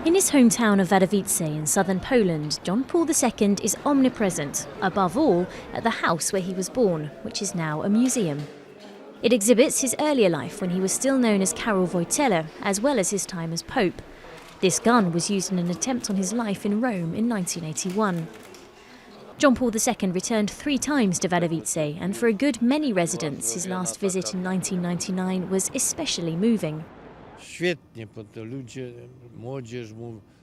In his hometown of Wadowice in southern Poland, John Paul II is omnipresent, above all at the house where he was born, which is now a museum. It exhibits his earlier life when he was still known as Karol Wojtyła, as well as his time as Pope. This gun was used in an attempt on his life in Rome in 1981. John Paul II returned 3 times to Wadowice, and for a good many residents, his last visit in 1999 was especially moving.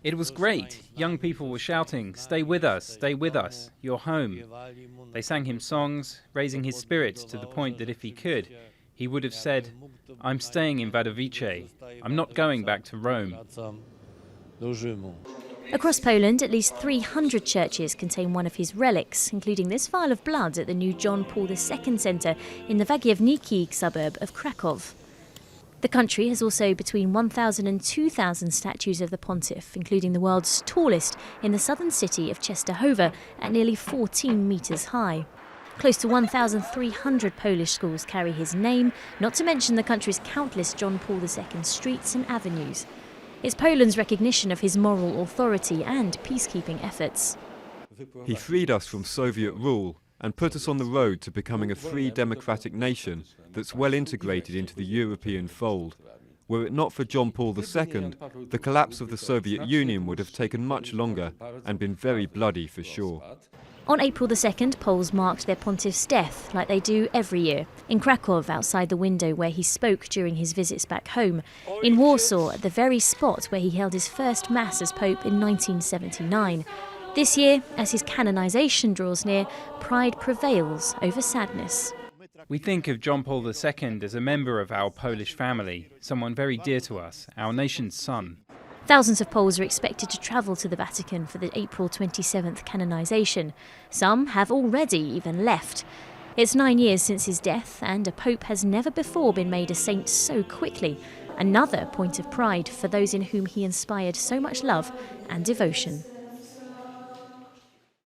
It was great. Young people were shouting, stay with us, you're home." They sang him songs, raising his spirits to the point that if he could, he would have said, "I'm staying in Wadowice. I'm not going back to Rome." Across Poland, at least 300 churches contain one of his relics, including this vial of blood at the new John Paul II Centre in the Wagiewniki suburb of Krakow. The country has also between 1,000 and 2,000 statues of the pontiff, including the world's tallest in the southern city of Częstochowa at nearly 14 metres high. Close to 1,300 Polish schools carry his name, not to mention the country's countless John Paul II streets and avenues. It's Poland's recognition of his moral authority and peacekeeping efforts. He freed us from Soviet rule and put us on the road to becoming a free democratic nation that's well integrated into the European fold. Were it not for John Paul II, the collapse of the Soviet Union would have taken much longer and been very bloody for sure. On April 2nd, Poles marked their pontiff's death, like they do every year. In Krakow, outside the window where he spoke during his visits back home. In Warsaw, at the very spot where he held his first Mass as Pope in 1979. This year, as his canonisation draws near, pride prevails over sadness. We think of John Paul II as a member of our Polish family, someone very dear to us, our nation's son. Thousands of Poles are expected to travel to the Vatican for the April 27th canonisation. Some have already even left. It's 9 years since his death, and a pope has never before been made a saint so quickly. Another point of pride for those in whom he inspired so much love and devotion.